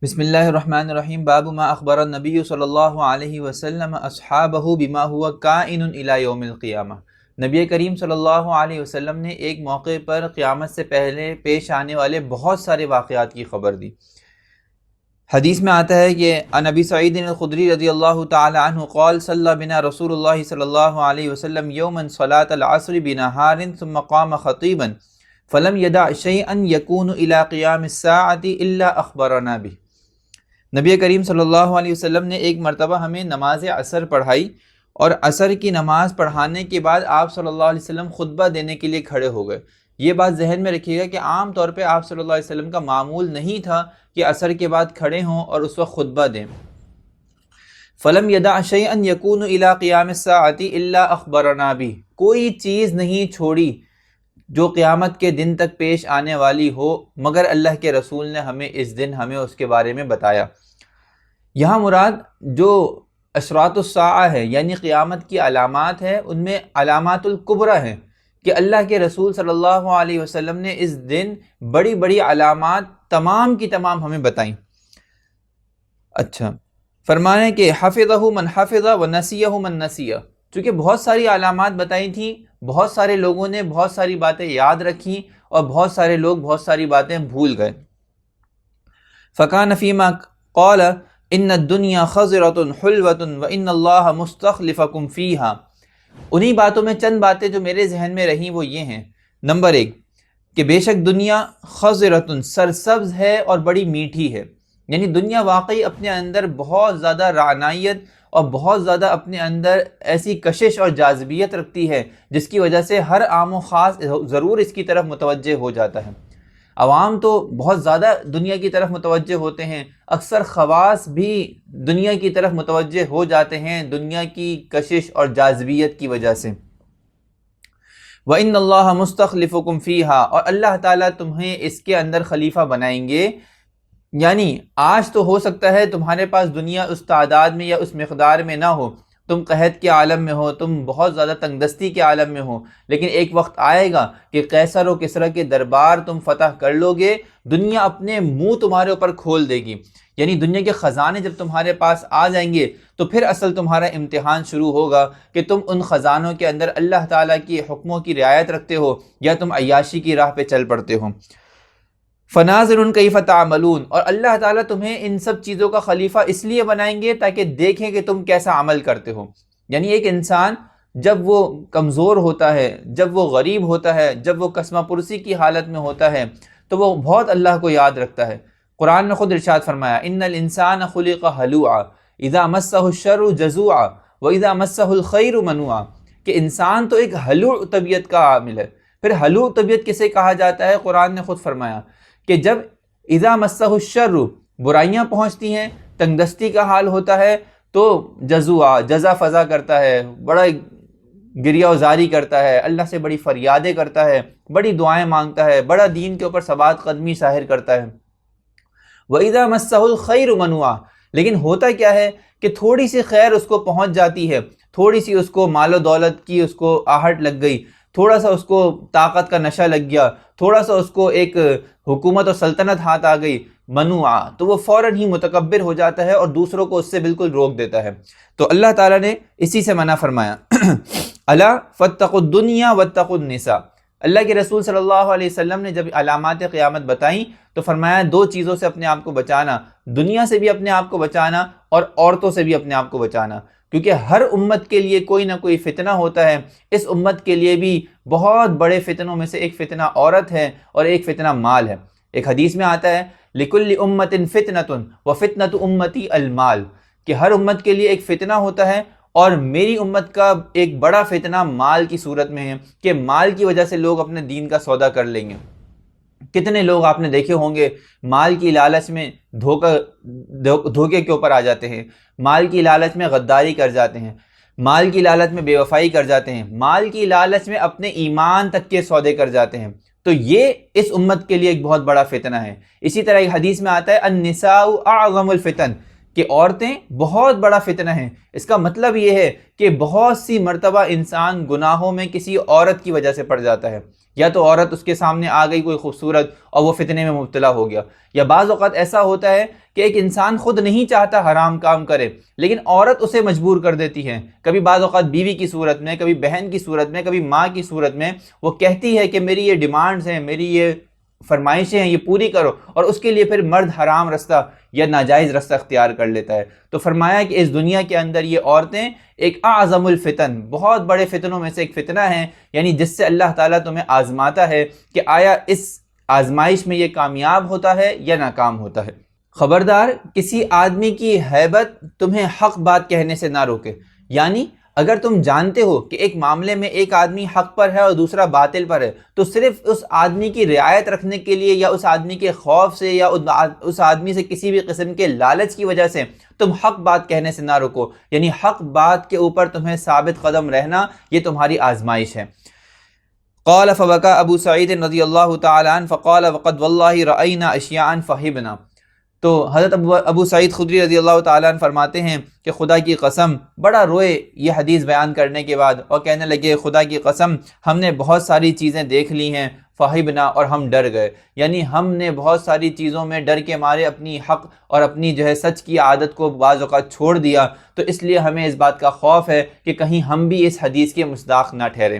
بسم اللہ الرحمن الرحیم باب ما اخبر النبی صلی اللہ علیہ وسلم اصحابہ بما ہوا کائن الی یوم القیامہ۔ نبی کریم صلی اللہ علیہ وسلم نے ایک موقع پر قیامت سے پہلے پیش آنے والے بہت سارے واقعات کی خبر دی۔ حدیث میں آتا ہے کہ عن ابی سعید الخدری رضی اللہ تعالی عنہ قال صلی بنا رسول اللہ صلی اللہ علیہ وسلم یوما صلاة العصر بنہار ثم قام خطیبا فلم یدع شیئا یکون الی قیام الساعة الا اخبرنا به۔ نبی کریم صلی اللہ علیہ وسلم نے ایک مرتبہ ہمیں نماز عصر پڑھائی، اور عصر کی نماز پڑھانے کے بعد آپ صلی اللہ علیہ وسلم خطبہ دینے کے لیے کھڑے ہو گئے۔ یہ بات ذہن میں رکھیے گا کہ عام طور پہ آپ صلی اللہ علیہ وسلم کا معمول نہیں تھا کہ عصر کے بعد کھڑے ہوں اور اس وقت خطبہ دیں۔ فلم یدع شیئا یکون الی قیام الساعة الا اخبرنا به، کوئی چیز نہیں چھوڑی جو قیامت کے دن تک پیش آنے والی ہو مگر اللہ کے رسول نے ہمیں اس دن اس کے بارے میں بتایا۔ یہاں مراد جو اشراط الساعہ ہے یعنی قیامت کی علامات ہے، ان میں علامات الکبریٰ ہیں کہ اللہ کے رسول صلی اللہ علیہ وسلم نے اس دن بڑی بڑی علامات تمام کی تمام ہمیں بتائیں۔ اچھا، فرمانے کہ حفظہ من حفظ و نسیہ من نسیہ، چونکہ بہت ساری علامات بتائی تھیں، بہت سارے لوگوں نے بہت ساری باتیں یاد رکھیں اور بہت سارے لوگ بہت ساری باتیں بھول گئے۔ فکان فیما قال ان الدنیا خضرۃ حلوۃ وان اللہ مستخلفکم فیہا، انہی باتوں میں چند باتیں جو میرے ذہن میں رہیں وہ یہ ہیں۔ نمبر 1 کہ بے شک دنیا خضرۃ، سرسبز ہے اور بڑی میٹھی ہے، یعنی دنیا واقعی اپنے اندر بہت زیادہ رعنائیت اور بہت زیادہ اپنے اندر ایسی کشش اور جاذبیت رکھتی ہے جس کی وجہ سے ہر عام و خاص ضرور اس کی طرف متوجہ ہو جاتا ہے۔ عوام تو بہت زیادہ دنیا کی طرف متوجہ ہوتے ہیں، اکثر خواص بھی دنیا کی طرف متوجہ ہو جاتے ہیں دنیا کی کشش اور جاذبیت کی وجہ سے۔ وَإِنَّ اللَّهَ مُسْتَخْلِفُكُمْ فِيهَا، اور اللہ تعالیٰ تمہیں اس کے اندر خلیفہ بنائیں گے۔ یعنی آج تو ہو سکتا ہے تمہارے پاس دنیا اس تعداد میں یا اس مقدار میں نہ ہو، تم قحط کے عالم میں ہو، تم بہت زیادہ تنگ دستی کے عالم میں ہو، لیکن ایک وقت آئے گا کہ قیصر و کسریٰ کے دربار تم فتح کر لو گے، دنیا اپنے منہ تمہارے اوپر کھول دے گی، یعنی دنیا کے خزانے جب تمہارے پاس آ جائیں گے تو پھر اصل تمہارا امتحان شروع ہوگا کہ تم ان خزانوں کے اندر اللہ تعالیٰ کی حکموں کی رعایت رکھتے ہو یا تم عیاشی کی راہ پہ چل پڑتے ہو۔ فناظر کیف تعملون، اور اللہ تعالیٰ تمہیں ان سب چیزوں کا خلیفہ اس لیے بنائیں گے تاکہ دیکھیں کہ تم کیسا عمل کرتے ہو۔ یعنی ایک انسان جب وہ کمزور ہوتا ہے، جب وہ غریب ہوتا ہے، جب وہ کسمہ پرسی کی حالت میں ہوتا ہے تو وہ بہت اللہ کو یاد رکھتا ہے۔ قرآن نے خود ارشاد فرمایا ان الانسان خلق ہلوعا اذا مسہ الشر جزوعا واذا مسہ الخیر منوعا، کہ انسان تو ایک ہلوع طبیعت کا عامل ہے۔ پھر ہلوع طبیعت کسے کہا جاتا ہے؟ قرآن نے خود فرمایا کہ جب اذا مسہ الشر، برائیاں پہنچتی ہیں، تنگ دستی کا حال ہوتا ہے تو جزوعا، جزا فضا کرتا ہے، بڑا گریہ وزاری کرتا ہے، اللہ سے بڑی فریادیں کرتا ہے، بڑی دعائیں مانگتا ہے، بڑا دین کے اوپر ثبات قدمی ظاہر کرتا ہے۔ وَإِذَا مَسَّهُ الْخَيْرُ مَنُوعًا، لیکن ہوتا کیا ہے کہ تھوڑی سی خیر اس کو پہنچ جاتی ہے، تھوڑی سی اس کو مال و دولت کی اس کو آہٹ لگ گئی، تھوڑا سا اس کو طاقت کا نشہ لگ گیا، تھوڑا سا اس کو ایک حکومت اور سلطنت ہاتھ آ گئی، منوعا، تو وہ فوراً ہی متکبر ہو جاتا ہے اور دوسروں کو اس سے بالکل روک دیتا ہے۔ تو اللہ تعالیٰ نے اسی سے منع فرمایا الا فاتقوا الدنیا واتقوا النساء۔ اللہ کے رسول صلی اللہ علیہ وسلم نے جب علامات قیامت بتائیں تو فرمایا دو چیزوں سے اپنے آپ کو بچانا، دنیا سے بھی اپنے آپ کو بچانا اور عورتوں سے بھی اپنے آپ کو بچانا، کیونکہ ہر امت کے لیے کوئی نہ کوئی فتنہ ہوتا ہے۔ اس امت کے لیے بھی بہت بڑے فتنوں میں سے ایک فتنہ عورت ہے اور ایک فتنہ مال ہے۔ ایک حدیث میں آتا ہے لِكُلِّ أُمَّةٍ فِتْنَةٌ وَفِتْنَةُ أُمَّتِي الْمَالِ، کہ ہر امت کے لیے ایک فتنہ ہوتا ہے اور میری امت کا ایک بڑا فتنہ مال کی صورت میں ہے کہ مال کی وجہ سے لوگ اپنے دین کا سودا کر لیں گے۔ کتنے لوگ آپ نے دیکھے ہوں گے مال کی لالچ میں دھوکے کے اوپر آ جاتے ہیں، مال کی لالچ میں غداری کر جاتے ہیں، مال کی لالچ میں بے وفائی کر جاتے ہیں، مال کی لالچ میں اپنے ایمان تک کے سودے کر جاتے ہیں۔ تو یہ اس امت کے لیے ایک بہت بڑا فتنہ ہے۔ اسی طرح ایک حدیث میں آتا ہے النساء اعظم الفتن، کہ عورتیں بہت بڑا فتنہ ہیں۔ اس کا مطلب یہ ہے کہ بہت سی مرتبہ انسان گناہوں میں کسی عورت کی وجہ سے پڑ جاتا ہے، یا تو عورت اس کے سامنے آ گئی کوئی خوبصورت اور وہ فتنے میں مبتلا ہو گیا، یا بعض اوقات ایسا ہوتا ہے کہ ایک انسان خود نہیں چاہتا حرام کام کرے لیکن عورت اسے مجبور کر دیتی ہے، کبھی بعض اوقات بیوی کی صورت میں، کبھی بہن کی صورت میں، کبھی ماں کی صورت میں، وہ کہتی ہے کہ میری یہ ڈیمانڈز ہیں، میری یہ فرمائشیں ہیں، یہ پوری کرو، اور اس کے لیے پھر مرد حرام رستہ یا ناجائز رستہ اختیار کر لیتا ہے۔ تو فرمایا کہ اس دنیا کے اندر یہ عورتیں ایک اعظم الفتن، بہت بڑے فتنوں میں سے ایک فتنہ ہیں، یعنی جس سے اللہ تعالیٰ تمہیں آزماتا ہے کہ آیا اس آزمائش میں یہ کامیاب ہوتا ہے یا ناکام ہوتا ہے۔ خبردار کسی آدمی کی ہیبت تمہیں حق بات کہنے سے نہ روکے، یعنی اگر تم جانتے ہو کہ ایک معاملے میں ایک آدمی حق پر ہے اور دوسرا باطل پر ہے، تو صرف اس آدمی کی رعایت رکھنے کے لیے یا اس آدمی کے خوف سے یا اس آدمی سے کسی بھی قسم کے لالچ کی وجہ سے تم حق بات کہنے سے نہ روکو، یعنی حق بات کے اوپر تمہیں ثابت قدم رہنا یہ تمہاری آزمائش ہے۔ قال فبكى ابو سعید رضی اللہ تعالی عنہ فقال وقد واللہ رأینا اشیاء فہبنا۔ تو حضرت ابو سعید خدری رضی اللہ تعالیٰ عنہ فرماتے ہیں کہ خدا کی قسم، بڑا روئے یہ حدیث بیان کرنے کے بعد اور کہنے لگے خدا کی قسم ہم نے بہت ساری چیزیں دیکھ لی ہیں، فہبنا، اور ہم ڈر گئے، یعنی ہم نے بہت ساری چیزوں میں ڈر کے مارے اپنی حق اور اپنی سچ کی عادت کو بعض اوقات چھوڑ دیا، تو اس لیے ہمیں اس بات کا خوف ہے کہ کہیں ہم بھی اس حدیث کے مصداق نہ ٹھہریں۔